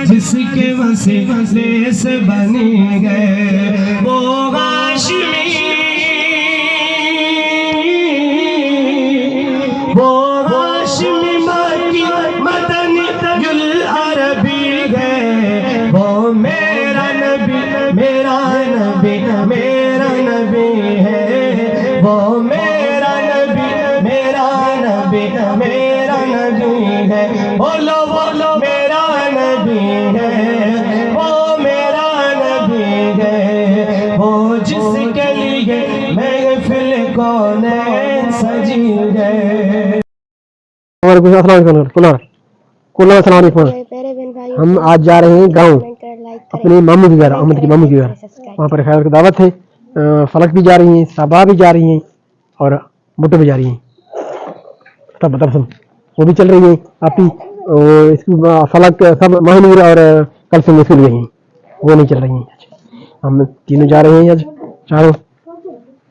जिसके वसीले से बनी गए वो हाशमी, वो हाशमी मक्की मदनी युल अरबी है। वो मेरा नबी मेरा नबी मेरा नबी है। वो मेरा नबी मेरा नबी मेरा नबी है। बोलो बोलो मेरा नबी है। वो मेरा नबी है। वो जिसके लिए महफिल कौन सजी है। हम आज जा रहे हैं गांव अपने मामू के घर, अहमद के मामू के घर। वहाँ पर खैर की दावत है। फलक भी जा रही हैं, सबा भी जा रही हैं और बुट्टो भी जा रही हैं। तब वो भी चल रही है आपकी फलक सब महानूर और कल से स्कूल गई हैं, वो नहीं चल रही हैं। हम तीनों जा रहे हैं आज चारों,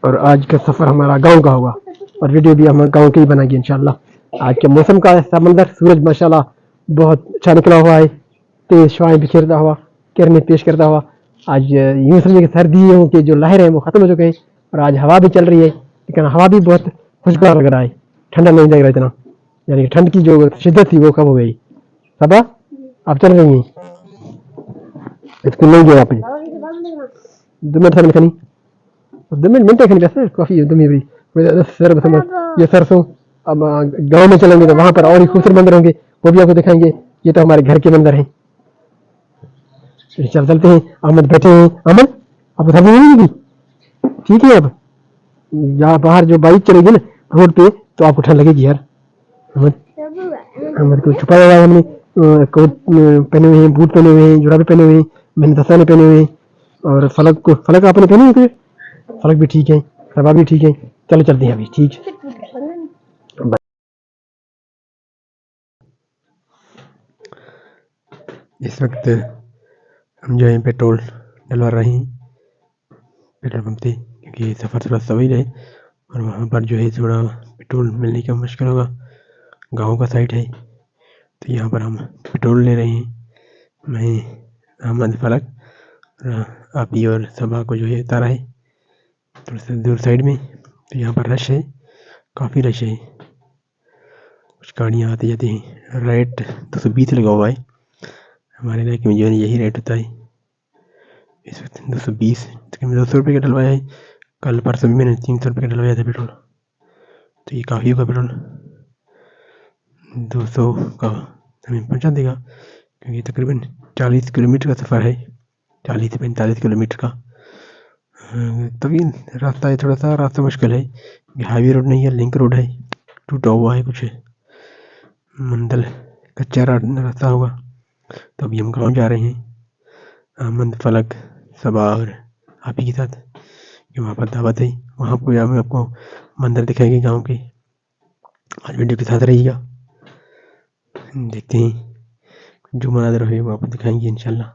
और आज का सफर हमारा गांव का होगा और वीडियो भी हम गांव के ही बनाएंगे इंशाल्लाह। आज के मौसम का समंदर, सूरज माशाल्लाह बहुत अच्छा निकला हुआ है, तेज शुआएं बिखेरता हुआ, किरणें पेश करता हुआ। आज यूं समझिए कि सर्दियों के जो लहर हैं वो खत्म हो चुके हैं और आज हवा भी चल रही है, लेकिन हवा भी बहुत खुशगवार लग रहा है, ठंडा नहीं लग रहा इतना, यानी कि ठंड की जो शिद्दत थी वो कम हो गई। सबा आप चल रही हैं स्कूल नहीं गए आप? 2 मिनट समय खनी 2 मिनट खनी वैसे काफी सर ये सरसों। अब गांव में चलेंगे तो वहां पर और ही खूबसूरत मंदिर होंगे, वो भी आपको दिखाएंगे। ये तो हमारे घर के मंदिर हैं। चलते हैं। अहमद बैठे हैं। अहमद आपको समझ नहीं आएगी? ठीक है। अब यहाँ बाहर जो बाइक चलेगी ना रोड पे तो आपको ठंड लगेगी यार। अहमद अहमद को छुपाया हुआ है हमने, कोट पहने हुए हैं, बूट पहने हुए हैं, जुराबे पहने हुए हैं, मैंने दस्ताने पहने हुए हैं और फलक आपने पहने हुए? फलक भी ठीक है, सबा भी ठीक है। चलो चलते हैं अभी। ठीक है। इस वक्त हम जो है पेट्रोल डलवा रहे हैं पेट्रोल पंप पे, क्योंकि सफ़र थोड़ा सही रहे और वहाँ पर जो है थोड़ा पेट्रोल मिलने का मुश्किल होगा। गांव का साइड है तो यहाँ पर हम पेट्रोल ले रहे हैं। मैं अहमद फलक आप ही और सबा को जो है उतारा है थोड़ा सा दूर साइड में। तो यहाँ पर रश है, काफ़ी रश है, कुछ गाड़ियाँ आती जाती हैं। रेट 220 लगा हुआ है, हमारे इलाके में जो है यही रेट होता है इस वक्त 220। तकरीबन 200 रुपये का डलवाया है। कल परसों भी मैंने 300 रुपये का डलवाया था पेट्रोल, तो ये काफ़ी होगा पेट्रोल। 200 का हमें पहुँचा देगा, क्योंकि तकरीबन 40 किलोमीटर का सफ़र है, 40 से 45 किलोमीटर का। तभी रास्ता है, थोड़ा सा रास्ता मुश्किल है, हाईवे रोड नहीं है, लिंक रोड है, टूटा हुआ है कुछ मंदल कच्चा रास्ता होगा। तो अभी हम गाँव जा रहे हैं अहमद फलक सबा और आप ही के साथ, कि वहाँ पर दावत है। वहाँ पर हम आपको मंदिर दिखाएंगे गांव के। आज वीडियो के साथ रहिएगा, देखते हैं जो मनाज़र है वो आपको दिखाएंगे इंशाल्लाह।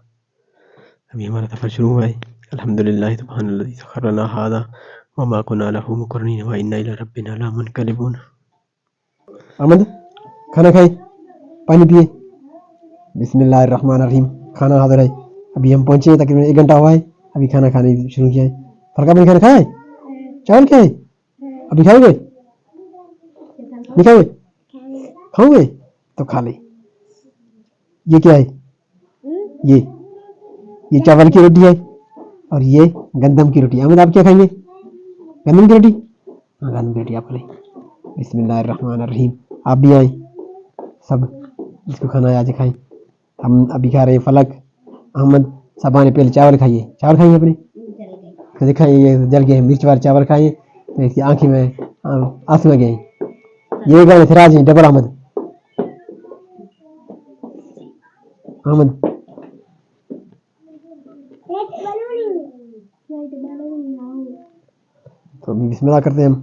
अभी हमारा सफ़र शुरू हुआ है। अल्हम्दुलिल्लाह सुब्हानल्लाज़ी सख़्खर लना हाज़ा व मा कुन्ना लहू मुक़रिनीन व इन्ना इला रब्बिना लमुनक़लिबून। अहमद खाना खाए, पानी पिए। बिस्मिल्लाहिर्रहमानिर्रहीम। खाना हाज़िर है। अभी हम पहुँचे तकरीबन 1 घंटा हुआ है, अभी खाना खाने शुरू किया है। फलका में खाना खाए, चावल खाए, अभी खाओगे? नहीं खाओगे? खाओगे तो खा ले। ये क्या है? ये चावल की रोटी है और ये गंदम की रोटी। अहमद आप क्या खाएंगे? गंदम की रोटी? हाँ गंदम की रोटी आप खाए। बिस्मिल्लाहिर्रहमानिर्रहीम। आप भी आए, सब जिसको खाना है आज खाएं। हम अभी खा रहे हैं फलक, अहमद, सबा ने पहले चावल खाइए। चावल खाइए अपने, दिखाइए ये जल गए, मिर्च वाले चावल खाइए तो इसकी आंखें में आंसू आ गए। ये गाने सिराज हैं, डबल अहमद। अहमद तो अभी बिस्मिल्लाह करते हैं हम।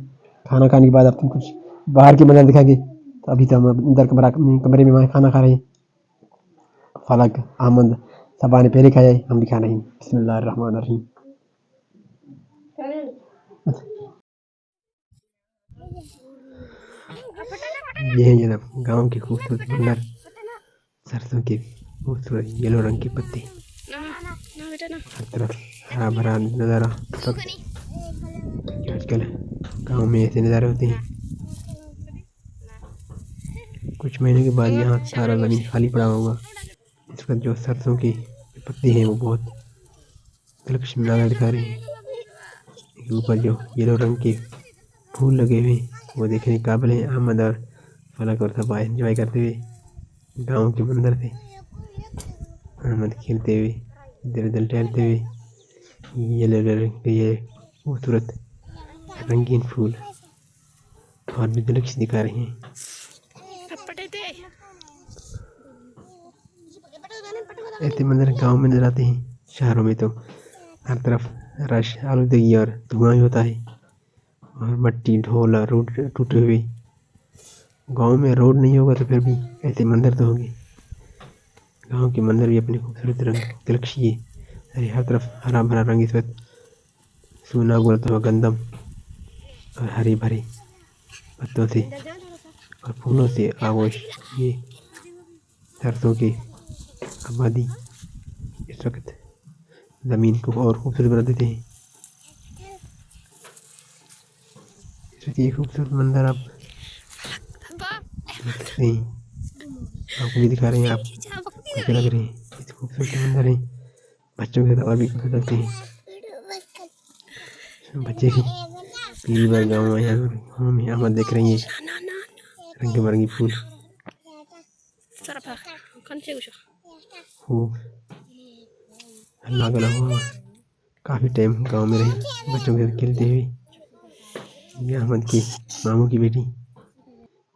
खाना खाने के बाद आपको कुछ बाहर की मंजर दिखाएंगे। तो अभी तो हम अंदर कमरे में खाना खा रहे हैं। फलक, अहमद, सबा ने पहले खाया है, हम भी खा रहे हैं। बिस्मिल्लाहिर्रहमानिर्रहीम। ये है जनाब गांव के खूबसूरत मंजर, सरसों के खूबसूरत येलो रंग की पत्ती, हर तरफ हरा भरा नज़ारा। सब आजकल गाँव में ऐसे नज़ारे होते हैं। कुछ महीने के बाद यहाँ सारा ज़मीन खाली पड़ा होगा। इस वक्त जो सरसों की पत्ती है वो बहुत दिलकश नज़ारा दिखा रही है। ऊपर जो येलो रंग के फूल लगे हुए वो देखने के काबिल है। अहमद और फलक और सफा एंजॉय करते हुए गाँव के मंदिर से अहमद खेलते हुए इधर उधर टहलते हुए येलो रंग के ये खूबसूरत रंगीन फूल और भी दिलकश दिखा रहे हैं। ऐसे मंदिर गांव में नजर आते हैं। शहरों में तो हर तरफ रश, आलूदगी और धुआं ही होता है और मट्टी, ढोल और रोड टूटे हुए। गांव में रोड नहीं होगा तो फिर भी ऐसे मंदिर तो होंगे। गांव के मंदिर भी अपनी खूबसूरत रंग दिलकशी है। अरे हर तरफ हरा भरा रंग, इस वक्त सूना गुलता हुआ गंदम और हरे भरे पत्तों से और फूलों से आगोश ये सरसों की आबादी इस वक्त ज़मीन को और खूबसूरत बना देते हैं। इस वक्त ये खूबसूरत मंदिर आप देख सकते हैं, आपको भी दिखा रहे हैं। आप कैसे लग रहे हैं? इस खूबसूरत मंदिर है। बच्चों के साथ और भी खुश लगते हैं। बच्चे भी पहली बार गाँव आए हैं, गाँव में आमद देख रही है। रंग बिरंगी फूल खूब हल्ला गला हुआ। काफ़ी टाइम गांव में रहे, बच्चों के साथ खेलते हुए। ये अहमद की मामू की बेटी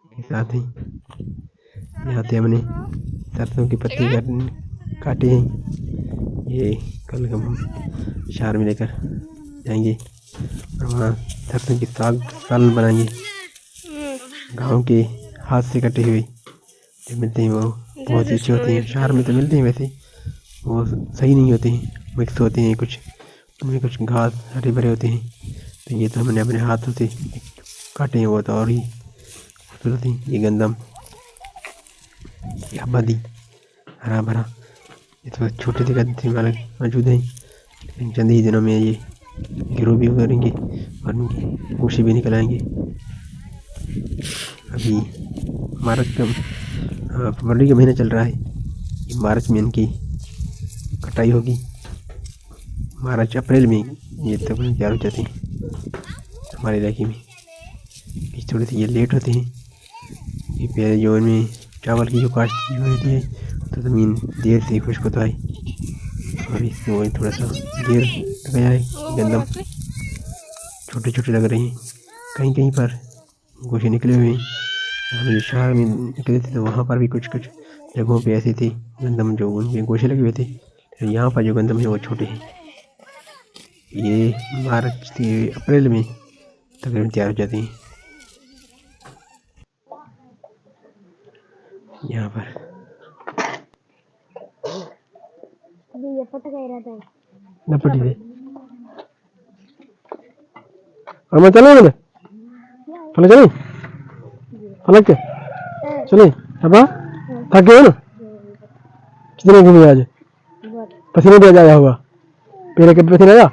के साथ ही यहाँ पे हमने सरसों की पत्ती काटे हैं। ये कल हम शहर में लेकर जाएंगे और वहाँ सरसों की सालन बनाएंगे। गांव के हाथ से कटे हुए जो मिलते हैं वो बहुत ही अच्छे होते हैं। शहर में तो मिलते हैं, वैसे वो सही नहीं होते हैं, मिक्स होते हैं कुछ, उनमें कुछ घास हरे भरे होते हैं। तो ये तो हमने अपने हाथों से काटे हैं, वो तो और ही खूबसूरत है। ये गंदम, ये आबादी हरा भरा, इस वक्त छोटे से गंदम वाले मौजूद हैं, लेकिन चंद ही दिनों में ये गिरोह भी करेंगे और उनकी गोशी भी निकल आएंगे। अभी मार्च का फरवरी का महीना चल रहा है। ये मार्च में इनकी कटाई होगी। मार्च अप्रैल में ये तकरीबन तैयार हो जाते हैं हमारे इलाके में। थोड़े से ये लेट होते हैं। ये पहले जो इनमें चावल की जो काश्त की होती है तो ज़मीन देर से खुश्क होता है और इसमें थोड़ा सा देर लग गया है। गंदम छोटे छोटे लग रहे हैं, कहीं कहीं पर गोशे निकले हुए हैं। हम जो शहर में निकले थे तो वहाँ पर भी कुछ कुछ जगहों पे ऐसे थे गंदम जो उनमें गोशे लगे हुए थे। तो यहाँ पर जो गंदम है वो छोटे हैं। ये मार्च से अप्रैल में तकरीबन तैयार हो जाते हैं। यहाँ पर नपटी है। और मैं चलो बोले फलक चले, फलक के चले अब थक गए ना। कितने घूमे आज? पसीने भी आ जाया होगा। पहले कभी पसीने आया?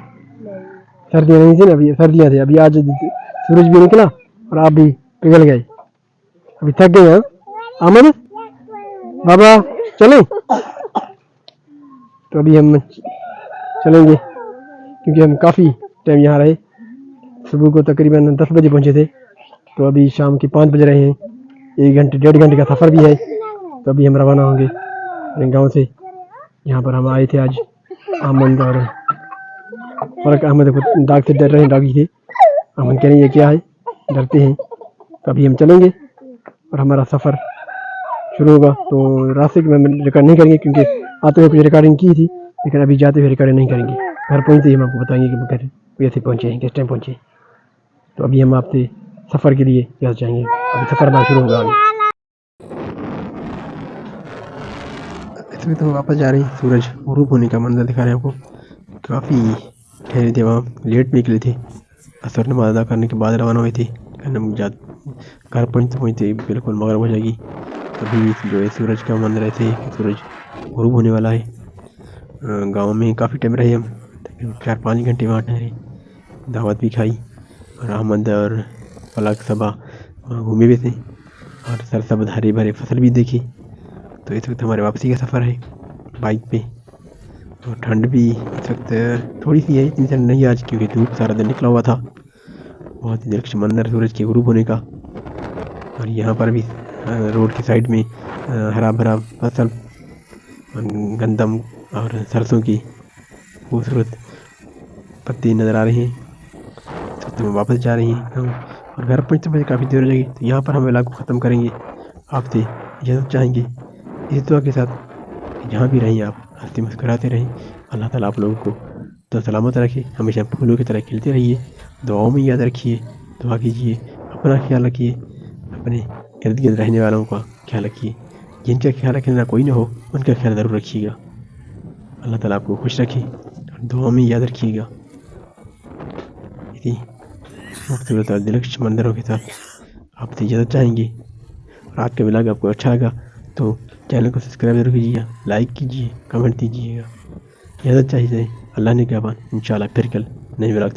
सर्दियाँ नहीं थी ना, अभी सर्दियाँ थी। अभी आज सूरज भी निकला और आप भी पिघल गए, अभी थक गए हैं। अमन बाबा चले, तो अभी हम चलेंगे क्योंकि हम काफ़ी टाइम यहाँ रहे। सुबह को तकरीबन 10 बजे पहुँचे थे, तो अभी शाम के 5 बज रहे हैं। 1 घंटे 1.5 घंटे का सफ़र भी है। तो अभी हम रवाना होंगे अपने गाँव से। यहाँ पर हम आए थे आज। अहमद और फरक अहमद को डाक से डर रहे हैं, डाकी थे। अहमद कह रहे हैं ये क्या है, डरते हैं। तो अभी हम चलेंगे और हमारा सफ़र शुरू होगा। तो रास्ते में हम रिकॉर्ड नहीं करेंगे क्योंकि आते हुए कुछ रिकॉर्डिंग की थी, लेकिन अभी जाते हुए रिकॉर्डिंग नहीं करेंगे। घर पहुँचते ही हम आपको बताएंगे कि घर कैसे पहुँचे हैं, किस टाइम पहुँचे। तो अभी हम आपसे सफ़र के लिए यहाँ जाएंगे। अभी सफ़र हमारा शुरू होगा आगे। इसमें तो वापस जा रहे हैं। सूरज गुरूब होने का मंजर दिखा रहे हैं आपको। काफ़ी ठहरे थे वहाँ, लेट निकले थे। असर नमाज़ अदा करने के बाद रवाना हुए थे। घर पहुँचते बिल्कुल मगरिब हो जाएगी। अभी जो है सूरज का मंजर ऐसे सूरज ग्रुप होने वाला है। गांव में काफ़ी टाइम रहे हम, तकरीबन 4-5 घंटे वहाँ ठहरे, दावत भी खाई और अहमद और फलक सबा वहाँ घूमे भी थे और सरसब्ज हरे भरे फसल भी देखी। तो इस वक्त हमारे वापसी का सफ़र है बाइक पे। और ठंड भी इस वक्त थोड़ी सी है, इतनी ठंड नहीं आज क्योंकि धूप सारा दिन निकला हुआ था। बहुत ही दिलकश मंजर सूरज के गुरूब होने का। और यहाँ पर भी रोड की साइड में हरा भरा फसल, गंदम और सरसों की खूबसूरत पत्ती नज़र आ रही हैं। तो हम वापस जा रही हैं और घर पहुँचते मुझे काफ़ी देर हो जाएगी। तो यहाँ पर हम व्लॉग को ख़त्म करेंगे। आपसे इजाज़त चाहेंगे इस दुआ के साथ कि जहाँ भी रहें आप हंसते मुस्कुराते रहें। अल्लाह ताला आप लोगों को तो सलामत रखे, हमेशा फूलों की तरह खिलते रहिए, दुआओं में याद रखिए, दुआ कीजिए, अपना ख्याल रखिए, अपने इर्द गिर्द रहने वालों का ख्याल रखिए। जिनका ख्याल रखने ना कोई ना हो उनका ख्याल ज़रूर रखिएगा। अल्लाह ताला आपको खुश रखे और दुआओं में याद रखिएगा। इसी खूबसूरत और दिलकश मंजरों के साथ आपसे इजाज़त चाहेंगे। और आज का व्लॉग आपको अच्छा लगा तो चैनल को सब्सक्राइब जरूर कीजिएगा, लाइक कीजिए, कमेंट दीजिएगा। इजाज़त चाहिए अल्लाह ने क्या बात, इंशाल्लाह फिर कल नए व्लॉग